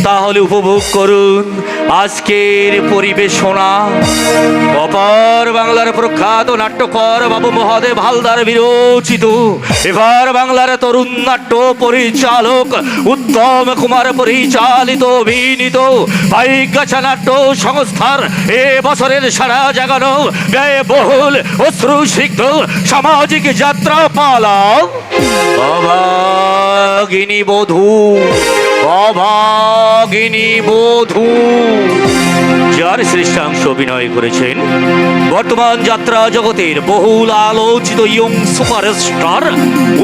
তাহলে উপভোগ করুন আজকের পরিবেশনা। অপার বাংলার প্রখ্যাত নাট্যকার বাবু মহাদেব হালদার বিরচিত, এবার বাংলার তরুণ নাট্য পরিচালক উত্তম কুমার পরিচালিত অভিনীত ভাইগাছা নাট্য সংস্থার এ বছরের সারা জাগানো ব্যয়বহুল অশ্রুসিক্ত সামাজিক যাত্রা পালা অভাগিনী বধূ। অভাগিনী বধূ, যার শ্রেষ্ঠাংশ অভিনয় করেছেন বর্তমান যাত্রা জগতের বহুল আলোচিত ইয়ং সুপারস্টার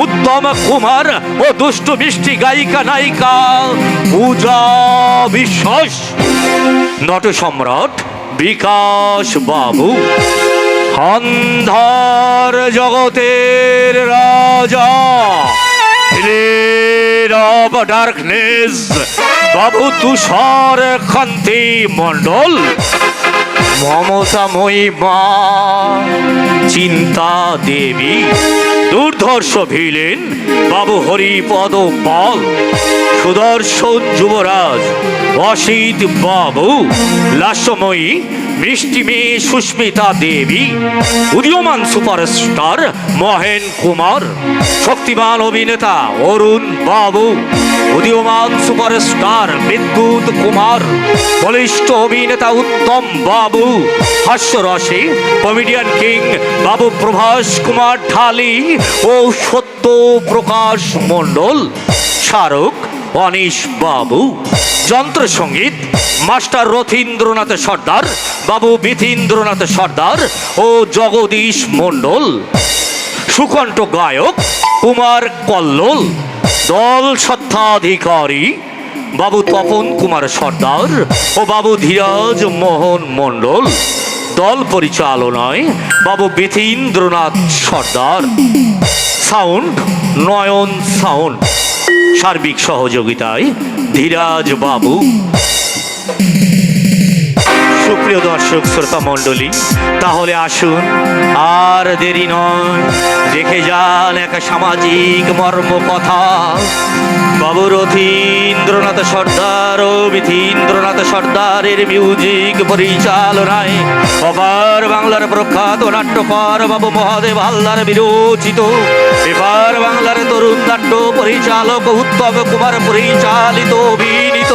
উত্তম কুমার ও দুষ্টু মিষ্টি গায়িকা নায়িকা পূজা বিশ্বাস, নট সম্রাট বিকাশ বাবু, সন্ধ্যার জগতের রাজা অফ ডার্কনেস বাবু তুষার কান্তি মণ্ডল, মমতাময়ী মা চিন্তা দেবী, দুর্ধর্ষ ভিলেন বাবু হরিপদ পাল, সুদর্শন যুবরাজ অসিত বাবু, লাস্যময়ী মিষ্টি মেয়ে সুস্মিতা দেবী, উদীয়মান সুপারস্টার মহেন কুমার, শক্তিমান অভিনেতা অরুণ বাবু, উদীয়মান সুপারস্টার বিদ্যুৎ কুমার, বলিষ্ঠ অভিনেতা উত্তম বাবু, হাস্যরসে কমেডিয়ান কিং বাবু প্রভাস কুমার ঢালি ও সত্য প্রকাশ মণ্ডল, শাহরুখ অনিশ বাবু, যন্ত্র সঙ্গীত মাস্টার রথীন্দ্রনাথ সর্দার বাবু বিথীন্দ্রনাথ সর্দার ও জগদীশ মণ্ডল, সুকণ্ঠ গায়ক কুমার কল্লোল, দল স্বত্বাধিকারী বাবু তপন কুমার সর্দার ও বাবু ধীরাজ মোহন মণ্ডল, দল পরিচালনায় বাবু বিথীন্দ্রনাথ সর্দার, সাউন্ড নয়ন সাউন্ড, সার্বিক সহযোগিতায় ধীরাজ বাবু। সুপ্রিয় দর্শক শ্রোতা মণ্ডলী, তাহলে আসুন আর দেরি নয়, দেখে যান এক সামাজিক মর্ম কথা। বাবু রথীন্দ্রনাথ সর্দার ও বিথীন্দ্রনাথ সর্দারের মিউজিক পরিচালনায় অপার বাংলার প্রখ্যাত নাট্যকার বাবু মহাদেব হালদার বিরচিত, এবার বাংলার তরুণ নাট্য পরিচালক উত্তম কুমার পরিচালিত অভিনীত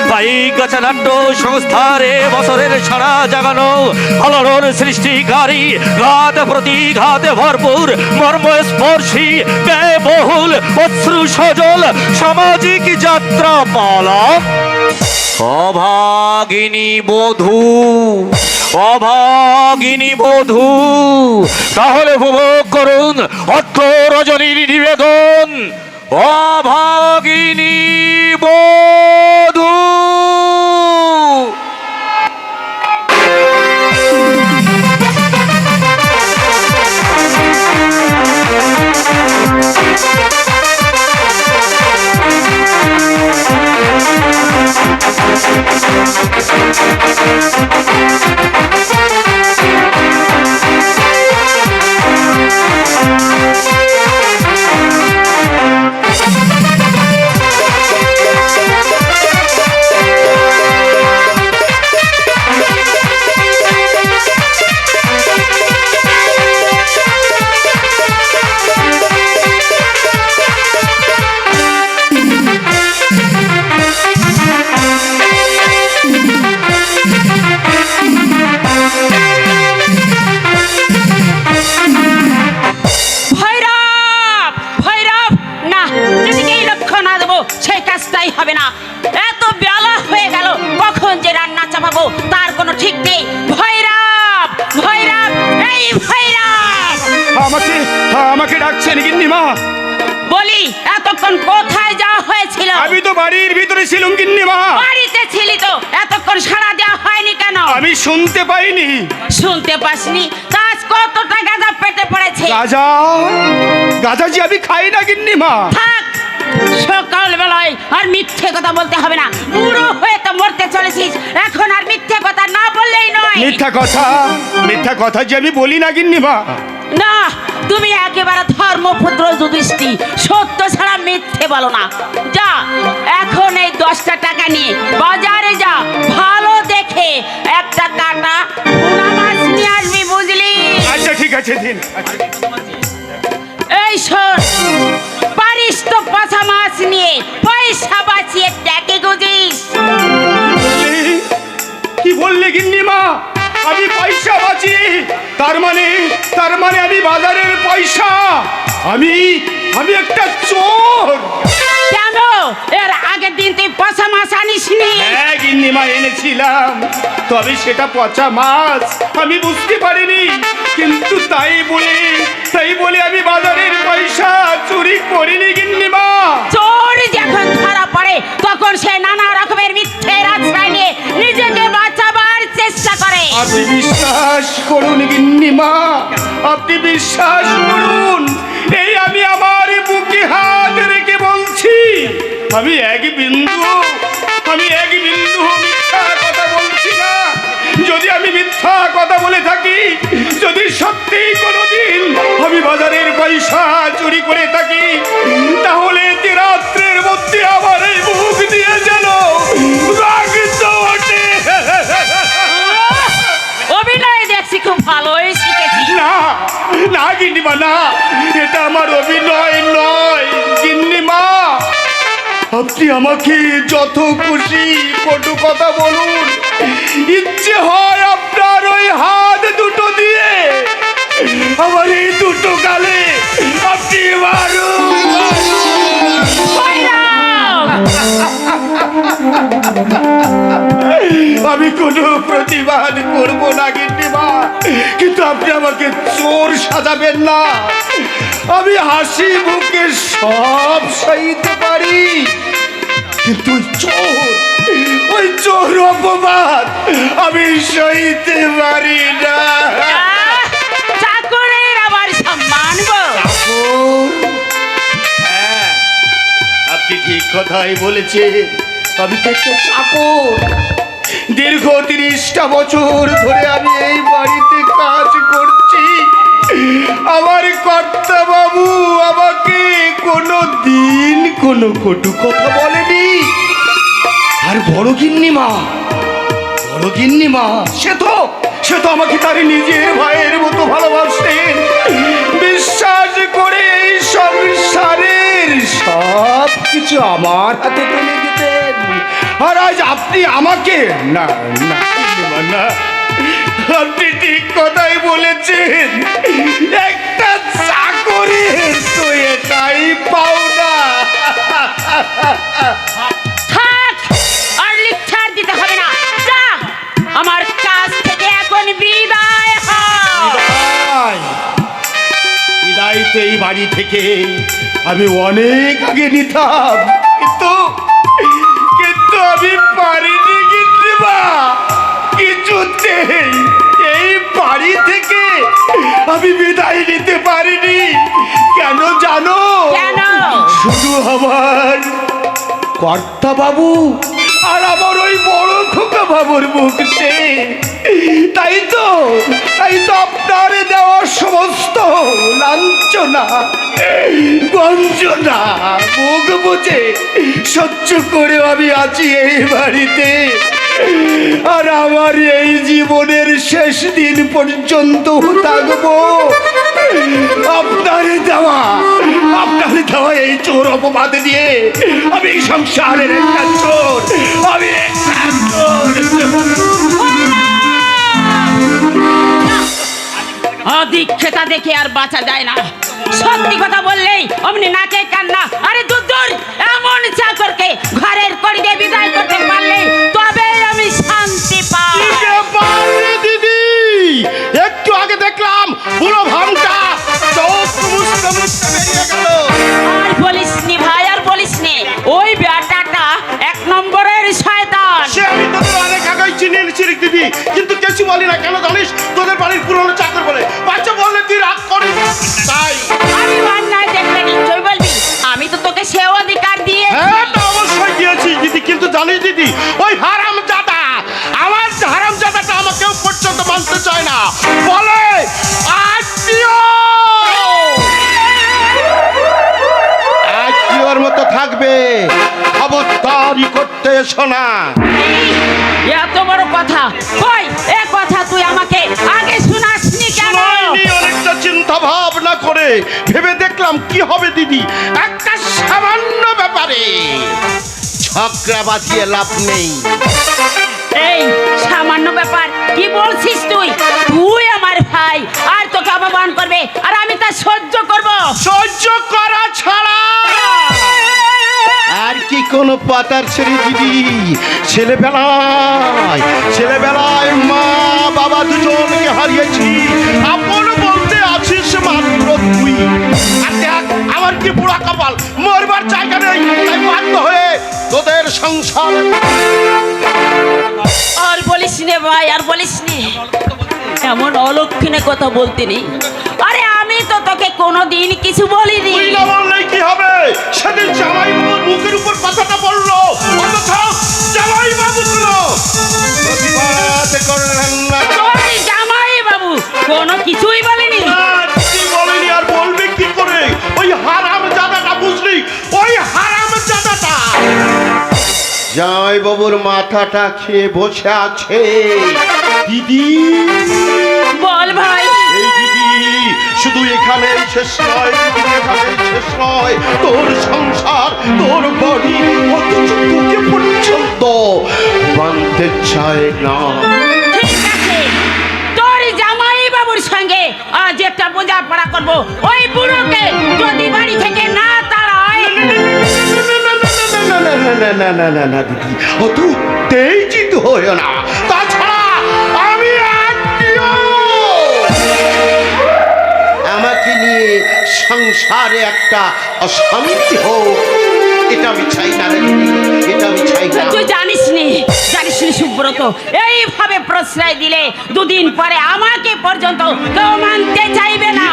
ভাইগাছা নাট্য সংস্থার এ বছরের সারা জাগানো আলোড়ন সৃষ্টিকারী ঘাত প্রতিঘাতে ভরপুর মর্মস্পর্শী ব্যয়বহুল অশ্রু সজল সামাজিক যাত্রা পালা অভাগিনী বধূ। অভাগিনী বধূ, তাহলে উপভোগ করুন অর্থ রজনীর নিবেদন অভাগিনী বধূ। হবে না, এত বেলা হয়ে গেল, কখন যে রান্না চাপাবো তার কোনো ঠিক নেই। ভৈরব, ভৈরব, এই ভৈরব! আমাকে ডাকছেন গিন্নিমা? বলি এতক্ষণ কোথায় যাওয়া হয়েছিল? আমি তো বাড়ির ভিতরে ছিলাম গিন্নিমা। বাড়িতে ছিলি তো, এতক্ষণ সাড়া দেওয়া হয়নি কেন? আমি শুনতে পাইনি। শুনতে পাসনি? কাজ কতটা গাঁজা পেটে পড়েছে? গাঁজা যে আমি খাই না গিন্নিমা। থাক, সকাল বেলায় আর মিথ্যে কথা বলতে হবে না। বুড়ো হয়ে তো মরতে চলেছিস, এখন আর মিথ্যে কথা না বললেই নয়। মিথ্যা কথা যে আমি বলি না গিন্নিমা। না, তুমি একেবারে ধর্মপুত্র যুধিষ্ঠি, সত্য ছাড়া মিথ্যে বলো না। যা এখন এই 10টা টাকা নিয়ে বাজারে যা, ভালো দেখে একটা কাটা পোনা মাছ নিয়ে আসবি, বুঝলি? আচ্ছা ঠিক আছে দিন। এই শোন, পারিস তো পচা মাছ নিয়ে পয়সা বাঁচিয়ে ট্যাকে গুজিস। কি বললি গিন্নিমা? আমি পয়সা বাঁচি? তার মানে আমি বাজারের পয়সা, আমি একটা চোর। কেন এর আগের দিন তুই পচা মাছ আনিসনি? হ্যাঁ গিন্নিমা, এনেছিলাম, তবে সেটা পচা মাছ আমি বুঝতে পারিনি। কিন্তু তাই বলে আমি বাজারের পয়সা চুরি করিনি গিন্নিমা। চোর যখন ধরা পড়ে তখন সে নানা রকমের মিথ্যের আশ্রয় নিয়ে নিজেকে বাঁচাবার চেষ্টা করে। আপনি বিশ্বাস করুন গিন্নিমা, আপনি বিশ্বাস করুন, এই আমি আমার বুকে হাত রেখে বলছি, আমি এক বিন্দু মিথ্যা কথা বলছি না। যদি আমি মিথ্যা কথা বলে থাকি, যদি সত্যি কোনোদিন আমি বাজারের পয়সা চুরি করে থাকি, তাহলে রাত্রের মধ্যে আমার এই মুখ দিয়ে যেন রক্ত ওঠে। অভিনয় দেখছি খুব ভালোই শিখেছি। না গিন্নিমা, না, এটা আমার অভিনয় নয় গিন্নিমা। আপনি আমাকে যত খুশি কটু কথা বলুন, ইচ্ছে হয় আপনার ওই হাত দুটো দিয়ে আমার এই দুটো গালে আপনি মারুন। আমি কোনো প্রতিবাদ করবো না গিন্নিমা, কিন্তু আপনি আমাকে চোর সাজাবেন না। আমি হাসি মুখে সব সইতে পারি, কিন্তু ওই চোর অপবাদ আমি সইতে পারি না। চাকরের আবার সম্মান গো। হ্যাঁ, আপনি ঠিক কথাই বলেছেন, আমি তো একটা চাকর। দীর্ঘ 30টা বছর ধরে আমি এই বাড়িতে কাজ করছি। আমার কর্তা বাবু আমাকে কোনো দিন কোনো কটু কথা বলেনি। আর বড় গিন্নিমা সে তো আমাকে তার নিজের ভাইয়ের মতো ভালোবাসতেন। বিশ্বাস করে এই সংসারের সব কিছু আমার হাতে তুলে দিতেন। আর আজ আপনি আমাকে না, আপনি ঠিক কথাই বলেছেন, একটা চাকরের তো এটাই পাওনা। থাক, আর লিখছার দিতে হবে না। যা আমার কাছ থেকে এখন বিদায় হ। বিদায় তো এই বাড়ি থেকে আমি অনেক আগে নিতাম, কিন্তু আমি পারিনি গিন্নিমা, কিছুতেই এই বাড়ি থেকে আমি বিদায় নিতে পারিনি। কেন জানো? কেন? শুধু আমার কর্তা বাবু আর আমার ওই বড় খোকা বাবুর মুখ চেয়ে। তাই তো আপনার দেওয়া সমস্ত লাঞ্ছনা গঞ্জনা মুখ বুঝে সহ্য করে আমি আছি এই বাড়িতে। আর আমার এই জীবনের শেষ দিন পর্যন্ত থাকবো আপনার দেওয়া এই চোর অপবাদ দিয়ে। আমি এই সংসারের একটা চোর, আমি একটা চোর। অধিক্ষেতা দেখে আর বাঁচা যায় না। সত্যি কথা বললেই অমনি নাকে কান্না। আরে দূর দূর, এমন চাকরকে ঘরের কড়িতে বিদায় করতে পারলে তবে আমি শান্তি পাই। দিদি, একটু আগে দেখলাম পুরো ভামটা চোখ মুছতে মুছতে বেরিয়ে গেল। আর বলিসনি ভাই, আর বলিসনি, ওই বেটাটা 1 নম্বরের শয়তান। সে আমি তোদের অনেক আগেই চিনে নিয়েছি দিদি, কিন্তু কিছু বলি না। কেন জানিস? তোদের বাড়ির পুরনো চাকর বলে। বাচ্চা বললে তুই রাগ করিস, তাই। আমি অন্যায় দেখলে নিশ্চয় বলবি। আমি তো তোকে সে অধিকার দিয়ে। হ্যাঁ, তা অবশ্যই দিয়েছি দিদি, কিন্তু জানিস দিদি, ওই হারামজাদা, আমার হারামজাদাটা আমাকেও পর্যন্ত মানতে চায় না, বলে আত্মীয় থাকবে, খবরদারি করতে এসো না। এই, এত বড় কথা কই, এ কথা তুই আমাকে আগে শোনাসনি কেন? শুনাইনি, অনেকটা চিন্তা ভাবনা করে ভেবে দেখলাম কি হবে দিদি, একটা সামান্য ব্যাপারে ঝগড়া বাঁধিয়ে লাভ নেই। এই সামান্য ব্যাপার কি বলছিস তুই? তুই আমার ভাই, আর তোকে অপমান করবে আর আমি তা সহ্য করব? সহ্য করা ছাড়া আর কি কোনো পাতার ছেড়ে দিদি? ছেলেবেলায় মা বাবা দুজনকে হারিয়েছি, আপন বলতে আছিস মাত্র তুই। আর দেখ আমার কি বুড়া কপাল, মরবার জায়গা নেই, তাই বাধ্য হয়ে তোদের সংসার। আর বলিস নে ভাই, আর বলিস নে, এমন অলক্ষণে কথা বলতে নেই। আরে আমি তো তোকে কোনোদিন কিছু বলিনি। তুই না বললেই কি হবে? সেদিন জামাই বাবুর মুখের উপর কথাটা বললো, অথচ জামাই বাবু কোনো প্রতিবাদ করলেন না। তোর জামাই বাবু কোনো কিছুই বলেনি। কি বলেনি আর বলবে কি করে? ওই হারাম জাদাটা, বুঝলি, ওই হারাম জাদাটা জামাই বাবুর মাথাটা খেয়ে বসে আছে। দিদি বল ভাই। এই দিদি, শুধু এখানেই শেষ নয়, এখানেই শেষ নয়, তোর সংসার, তোর বাড়ি, অথচ তোকে পর্যন্ত বানতে চায় না। ঠিক আছে, তোর জামাই বাবুর সঙ্গে আজ একটা বোঝাপড়া করবো। ওই বুড়োকে যদি বাড়ি থেকে না তাড়ায়। না দিদি, অত উত্তেজিত হয়েও না। তাছাড়া আমি আমাকে নিয়ে সংসারে একটা অশান্তি হোক, এটা আমি চাই না রে দিদি, এটা আমি চাই না। তুই জানিস নি সুব্রত, এইভাবে প্রশ্রয় দিলে দুদিন পরে আমাকে পর্যন্ত কেউ মানতে চাইবে না।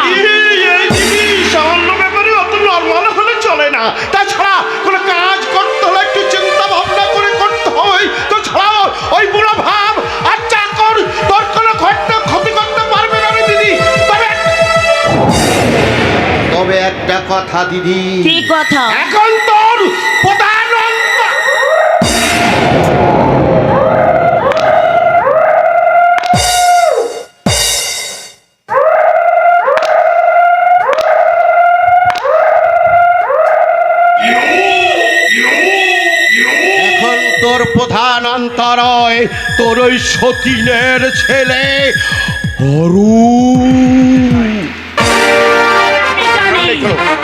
সামান্য ব্যাপারে অত নর্মাল হলে চলে না। তাছাড়া কোনো কাজ করতে হলে একটু চিন্তা ভাবনা করে করতে হয়। তো ছাড়াও ওই বুড়ো ভাব আর চাকর তোর কোনো ক্ষতি করতে পারবে না রে দিদি। তবে একটা কথা দিদি। কি কথা? এখন তোর প্রধান প্রধান অন্তরয় তোর ওই সতীনের ছেলে অরু।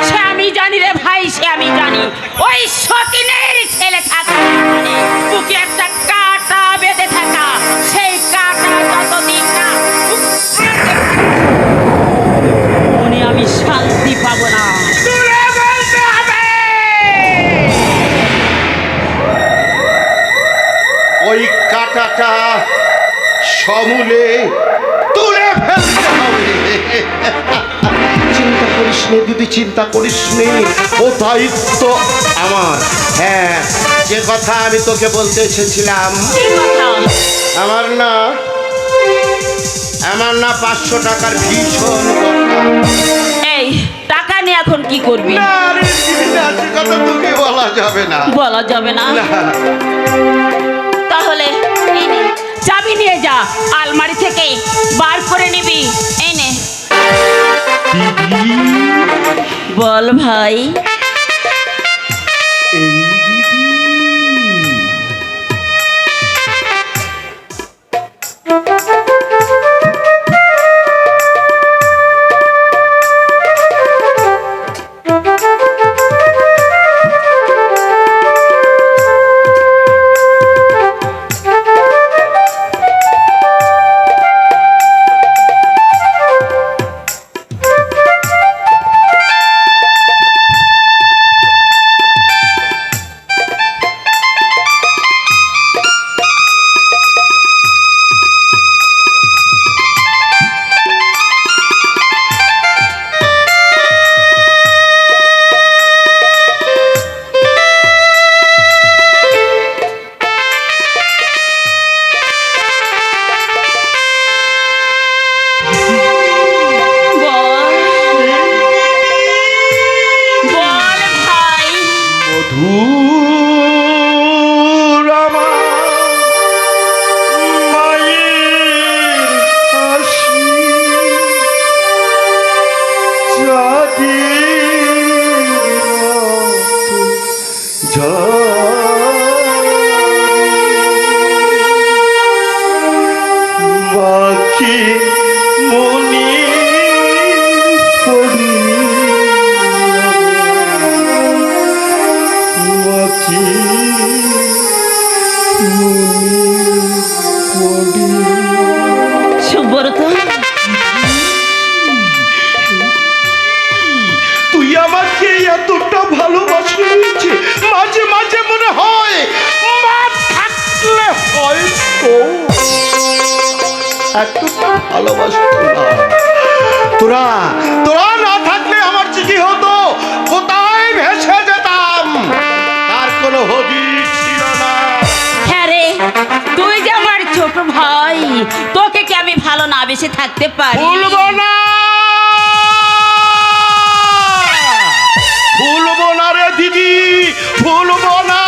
সে আমি জানি রে ভাই, সে আমি জানি। ওই সতীনের ছেলে থাকা বুকে একটা কাটা বেঁধে থাকা, সেই কাটা যতদিন না মনে আমি শান্তি পাবো না। ওই কাটাটা সমূলে তুলে ফেলতে হবে। চিন্তা করিস নে দিদি, চিন্তা করিস নে, ও দায়িত্ব আমার। হ্যাঁ, যে কথা আমি তোকে বলতে এসেছিলাম, আমার না 500 টাকার ভীষণ দরকার। এই টাকা নিয়ে এখন কি করবি? না রে দিদি, না, সে কথা তোকে বলা যাবে না। বলা যাবে না? না। তাহলে এই নে, চাবি নিয়ে যা, আলমারি থেকে বার করে নিবি। এই নে। বল ভাই। সুব্রত, তুই আমাকে এতটা ভালোবাসিস, মাঝে মাঝে মনে হয় মা থাকলে হয়তো এতটা ভালোবাসতো না। তোরা তোরা না থাকলে আমার চিঠি হতো, কোথায় ভেসে যেতাম, তার কোনো হদিস ছিল না। হ্যাঁ রে, তুই যে আমার ছোট ভাই, তোকে কি আমি ভালো না বেশি থাকতে পারি? ভুলবো না, ভুলবো না রে দিদি, ভুলবো না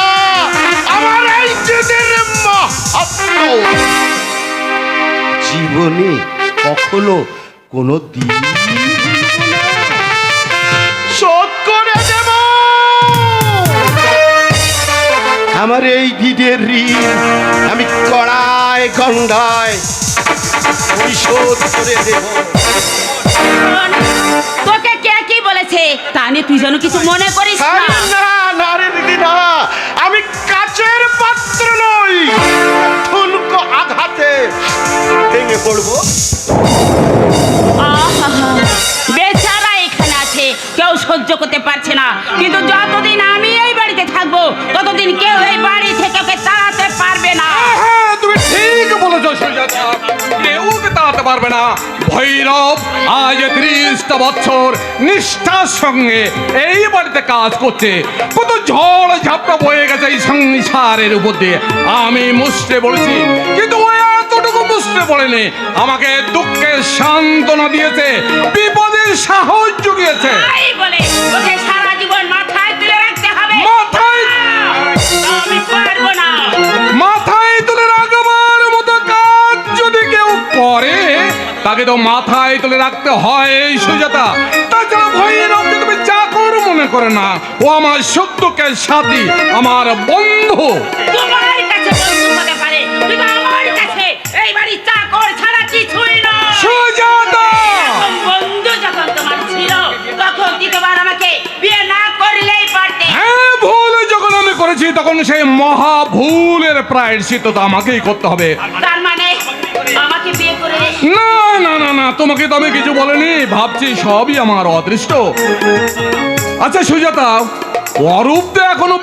আমার এই দিদির মাহাত্ম্য। জীবনে কখনো কোনো দিন শোধ করে দেব আমার এই দিদের ঋণ, আমি কড়ায় গন্ডায় পরিশোধ করে দেব। শোন, তোকে কে কি বলেছে তা নিয়ে তুই যেন কিছু মনে করিস না। আরে না না রে দিদি না, আমি কাচের পাত্র নই, ঠুনকো আঘাতে ভেঙে পড়বো। আহা, বেচারা এখানে আছে, কেউ সহ্য করতে পারছে না, কিন্তু যতদিন আমি এই বাড়িতে থাকবো ততদিন কেউ এই বাড়ি থেকে ওকে তাড়াতে পারবে না। হ্যাঁ, তুমি ঠিক বলেছো সুজাতা, কেউ ওকে তাড়াতে পারবে না। ভৈরব আজ 30টা বছর নিষ্ঠার সঙ্গে এই বাড়িতে কাজ করছে। কত ঝড় ঝাপটা বয়ে গেছে এই সংসারের উপর দিয়ে, আমি মুষ্টে পড়েছি, কিন্তু ও এতটুকু মুষ্টে পড়েনি। আমাকে দুঃখের সান্ত্বনা দিয়েছে, বিপদের সাহস জুগিয়েছে। তাই বলে ওকে সারা জীবন মাথায় তুলে রাখতে হবে? মাথায় আমি পারবো না। মাথায় তুলে রাখবার মতো কাজ যদি কেউ করে তাকে তো মাথায় তুলে রাখতে হয় এই সুজাতা। তাছাড়া ভৈরবকে তুমি চাকর মনে করে না, ও আমার সত্যকের সাথী, আমার বন্ধু। তোমার কাছে বন্ধু হতে পারে, কিন্তু আমার কাছে এই বাড়ি চাকর ছাড়া কিছুই না। সুজাতা, বন্ধু যখন তোমার ছিল তখন দ্বিতীয়বার আমাকে বিয়ে না করলেই পারতে। হ্যাঁ, ভুল যখন আমি করেছি তখন সেই মহা ভুলের প্রায়শ্চিত্ত তো আমাকেই করতে হবে। তার মানে আমাকে বিয়ে করে না না না না, তোমাকে তো আমি কিছু বলিনি, ভাবছি সবই আমার অদৃষ্ট। আচ্ছা সুজাতা, অরূপ তো এখনো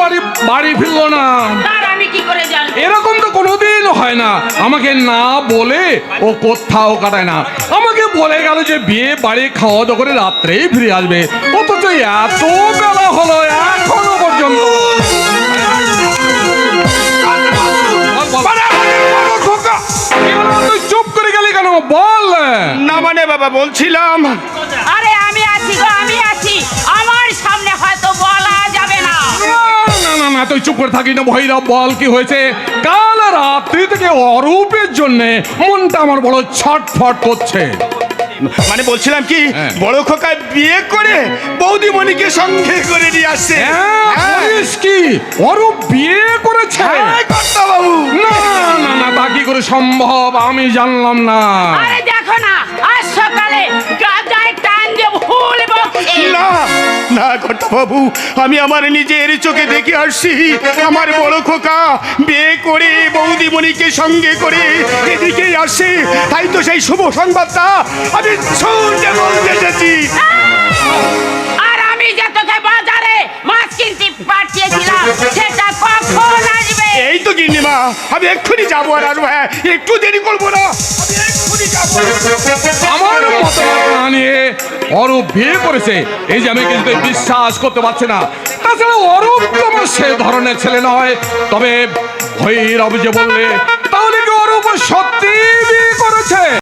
বাড়ি ফিরলো না, তার আমি কি করে জানবো? এরকম তো কোনোদিন হয় না। আমাকে না বলে ও কোথাও কাটায় না। আমাকে বলে গেল যে বিয়ে বাড়ি খাওয়া দাওয়া করে রাত্রেই ফিরে আসবে, অথচ এত বেলা হলো এখনো পর্যন্ত। তুই চুপ করে গেলি কেন, বল। না মানে বাবা বলছিলাম, আরে আমি আছি গো, আমি আছি, আমার সামনে হয়তো বলা যাবে না। না না না, তুই চুপ করে থাকি না। ভৈরব, বল কি হয়েছে? কাল রাত্রি থেকে অরূপের জন্য মনটা আমার বড় ছটফট করছে। মানে বলছিলাম কি, হ্যাঁ। বড় খোকা বিয়ে করে বৌদিমণিকে সঙ্গে করে নিয়ে আসছে। হ্যাঁ, বলিস কি? অরূপ বিয়ে করেছে? বাবু না না না, তা কি করে সম্ভব? আমি জানলাম না। আরে দেখো না, আজ সকালে গাজায় টান যে ভুল বকছে। না না বাবু, আমি আমার নিজের চোখে দেখে আসছি, আমার বড় খোকা বিয়ে করে বৌদিমণিকে সঙ্গে করে এদিকেই আসছে। তাই তো সেই শুভ সংবাদটা আমি শুনতে বলতে এসেছি। আর আমি যে তোকে বাজারে মাছ কিনতে পাঠিয়েছিলাম সেটা কখন আসবে? এই তো গিন্নিমা, আমি এক্ষুনি যাবো আর আসবো। হ্যাঁ, একটু দেরি করবো না, আমি এক্ষুনি যাবো। আমার মতামত না নিয়ে অরূপ বিয়ে করেছে, এই যে আমি কিন্তু বিশ্বাস করতে পারছি না। তাছাড়া অরূপ তো আমার সে ধরনের ছেলে নয়। তবে ভৈরব যে বললে, তাহলে কি অরূপ সত্যি বিয়ে করেছে?